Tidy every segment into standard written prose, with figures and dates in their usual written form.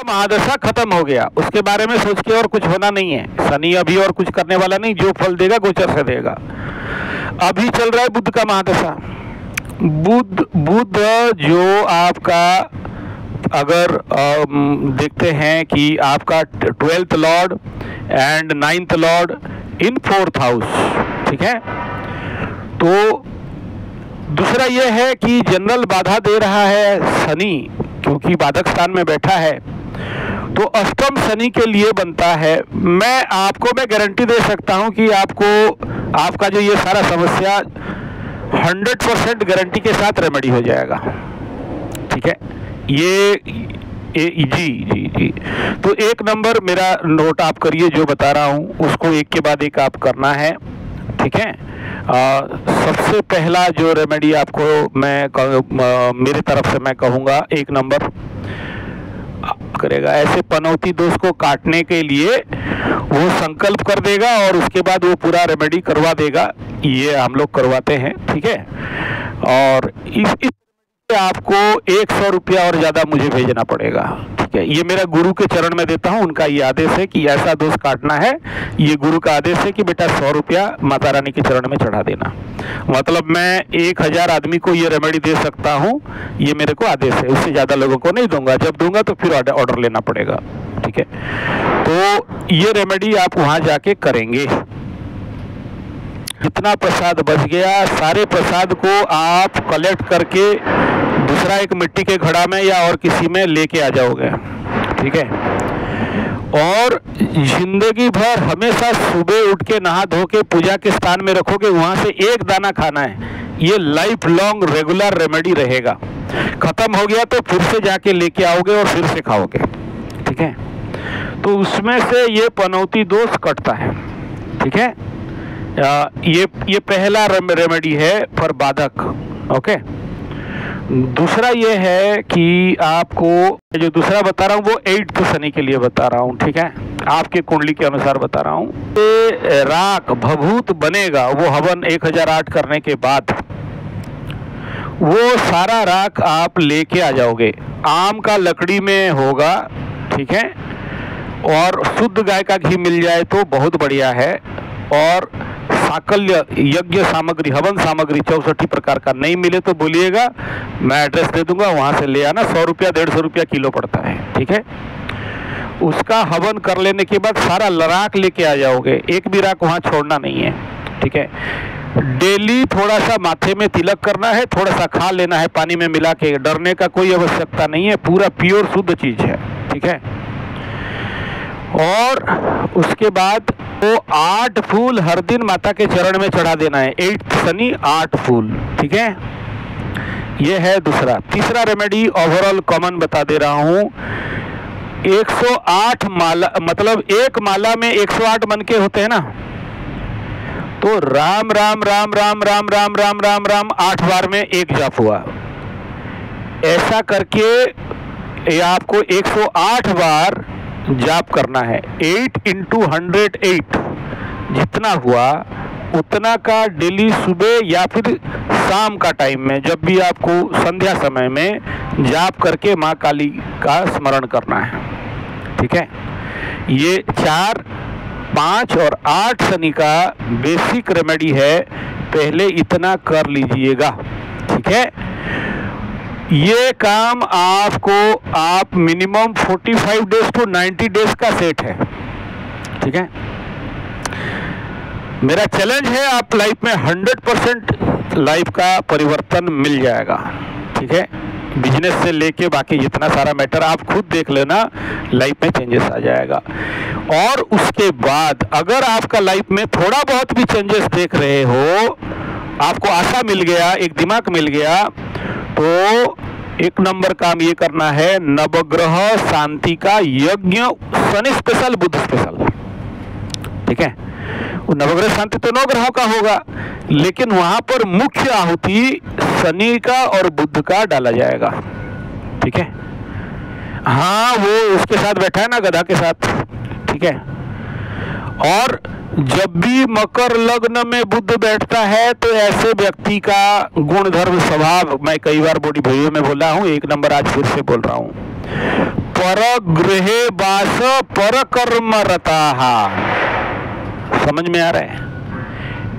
महादशा खत्म हो गया, उसके बारे में सोच के और कुछ होना नहीं है। शनि अभी और कुछ करने वाला नहीं, जो फल देगा गोचर से देगा। अभी चल रहा है बुध का महादशा। बुध जो आपका अगर देखते हैं कि आपका 12th Lord and 9th Lord in 4th house, ठीक है। तो दूसरा यह है कि जनरल बाधा दे रहा है शनि, क्योंकि बाधक स्थान में बैठा है, तो अष्टम शनि के लिए बनता है। मैं गारंटी दे सकता हूं कि आपका जो ये सारा समस्या 100% गारंटी के साथ रेमेडी हो जाएगा, ठीक है। जी। तो एक नंबर मेरा नोट आप करिए, जो बता रहा हूं उसको एक के बाद एक आप करना है, ठीक है। सबसे पहला जो रेमेडी आपको मेरे तरफ से मैं कहूँगा, एक नंबर करेगा ऐसे पनौती दोष को काटने के लिए वो संकल्प कर देगा और उसके बाद वो पूरा रेमेडी करवा देगा। ये हम लोग करवाते हैं, ठीक है। और इस आपको 100 रुपया और ज़्यादा मुझे भेजना पड़ेगा, ठीक है। ये मेरा गुरु के चरण में देता हूँ, उनका ये आदेश है कि ऐसा दोष काटना है। ये गुरु का आदेश है कि बेटा 100 रुपया माता रानी के चरण में चढ़ा देना। मतलब मैं 1000 आदमी को ये रेमेडी दे सकता हूँ, ये मेरे को आदेश है। उससे ज़्यादा लोगों को नहीं दूंगा, जब दूंगा तो फिर ऑर्डर लेना पड़ेगा, ठीक है। तो ये रेमेडी आप वहाँ जाके करेंगे। जितना प्रसाद बच गया, सारे प्रसाद को आप कलेक्ट करके दूसरा एक मिट्टी के घड़ा में या और किसी में लेके आ जाओगे, ठीक है। और जिंदगी भर हमेशा सुबह उठ के नहा धो के पूजा के स्थान में रखोगे, वहां से एक दाना खाना है। ये लाइफ लॉन्ग रेगुलर रेमेडी रहेगा। खत्म हो गया तो फिर से जाके लेके आओगे और फिर से खाओगे, ठीक है। तो उसमें से ये पनौती दोष कटता है, ठीक है। ये पहला रेमेडी है फॉर बाधक, ओके। दूसरा ये है कि आपको जो दूसरा बता रहा हूँ वो 8th शनि के लिए बता रहा हूँ, ठीक है। आपके कुंडली के अनुसार बता रहा हूँ। राख भभूत बनेगा, वो हवन 1008 करने के बाद वो सारा राख आप लेके आ जाओगे। आम का लकड़ी में होगा, ठीक है। और शुद्ध गाय का घी मिल जाए तो बहुत बढ़िया है। और साकल्य यज्ञ सामग्री, हवन सामग्री 64 प्रकार का नहीं मिले तो बोलिएगा, मैं एड्रेस दे दूंगा, वहां से ले आना। 100 रुपया 150 रुपया किलो पड़ता है, ठीक है। उसका हवन कर लेने के बाद सारा राख लेके आ जाओगे, एक भी राख वहां छोड़ना नहीं है, ठीक है। डेली थोड़ा सा माथे में तिलक करना है, थोड़ा सा खा लेना है पानी में मिला के। डरने का कोई आवश्यकता नहीं है, पूरा प्योर शुद्ध चीज है, ठीक है। और उसके बाद वो 8 फूल हर दिन माता के चरण में चढ़ा देना है। 8th शनि 8 फूल, ठीक है। ये है दूसरा। तीसरा रेमेडी ओवरऑल कॉमन बता दे रहा हूँ। 108 माला, मतलब एक माला में 108 मन के होते हैं ना, तो राम राम राम राम राम राम राम राम राम 8 बार में एक जाप हुआ। ऐसा करके ये आपको 108 बार जाप करना है। 8 × 108 जितना हुआ उतना का डेली सुबह या फिर शाम का टाइम में, जब भी आपको संध्या समय में जाप करके माँ काली का स्मरण करना है, ठीक है। ये 4, 5 और 8 शनि का बेसिक रेमेडी है। पहले इतना कर लीजिएगा, ठीक है। ये काम आप मिनिमम 45 डेज टू 90 डेज का सेट है, ठीक है। मेरा चैलेंज है, आप लाइफ में 100% लाइफ का परिवर्तन मिल जाएगा, ठीक है। बिजनेस से लेके बाकी जितना सारा मैटर आप खुद देख लेना, लाइफ में चेंजेस आ जाएगा। और उसके बाद अगर आपका लाइफ में थोड़ा बहुत भी चेंजेस देख रहे हो, आपको आशा मिल गया, एक दिमाग मिल गया, तो एक नंबर काम ये करना है, नवग्रह शांति का यज्ञ, शनि स्पेशल बुध स्पेशल, ठीक है। वो नवग्रह शांति तो 9 ग्रहों का होगा, लेकिन वहां पर मुख्य आहुति शनि का और बुध का डाला जाएगा, ठीक है। हाँ, वो उसके साथ बैठा है ना, गधा के साथ, ठीक है। और जब भी मकर लग्न में बुध बैठता है तो ऐसे व्यक्ति का गुण धर्म स्वभाव, मैं कई बार बॉडी वीडियो में बोला हूँ, एक नंबर आज फिर से बोल रहा हूँ, परगृहे वास परकर्म रताः। समझ में आ रहा है?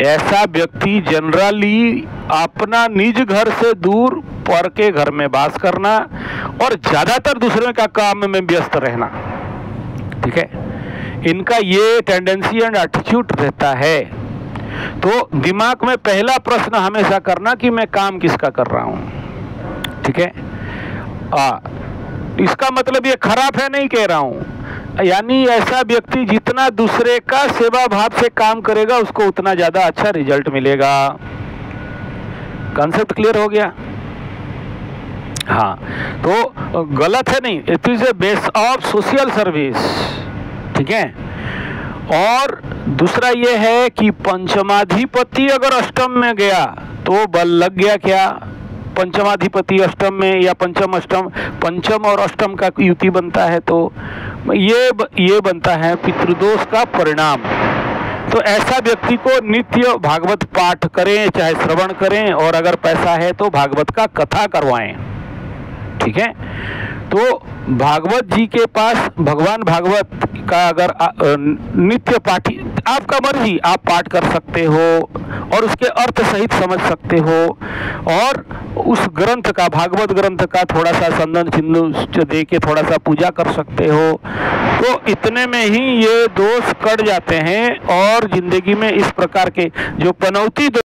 ऐसा व्यक्ति जनरली अपना निज घर से दूर पर के घर में वास करना और ज्यादातर दूसरे का काम में व्यस्त रहना, ठीक है, इनका ये टेंडेंसी एंड एटीट्यूड रहता है। तो दिमाग में पहला प्रश्न हमेशा करना कि मैं काम किसका कर रहा हूं, ठीक है। इसका मतलब ये खराब है नहीं कह रहा हूं, यानी ऐसा व्यक्ति जितना दूसरे का सेवा भाव से काम करेगा उसको उतना ज्यादा अच्छा रिजल्ट मिलेगा। कॉन्सेप्ट क्लियर हो गया? हाँ, तो गलत है नहीं, it is a base of social service, ठीक है। और दूसरा ये है कि पंचमाधिपति अगर अष्टम में गया तो बल लग गया। क्या पंचमाधिपति अष्टम में या पंचम अष्टम, पंचम और अष्टम का युति बनता है तो ये बनता है पितृदोष का परिणाम। तो ऐसा व्यक्ति को नित्य भागवत पाठ करें, चाहे श्रवण करें, और अगर पैसा है तो भागवत का कथा करवाएं, ठीक है। तो भागवत जी के पास भगवान भागवत का अगर नित्य पाठी, आपका मर्जी, आप पाठ कर सकते हो और उसके अर्थ सहित समझ सकते हो, और उस ग्रंथ का, भागवत ग्रंथ का थोड़ा सा संदन चिन्ह दे के थोड़ा सा पूजा कर सकते हो। तो इतने में ही ये दोष कट जाते हैं और जिंदगी में इस प्रकार के जो पनौती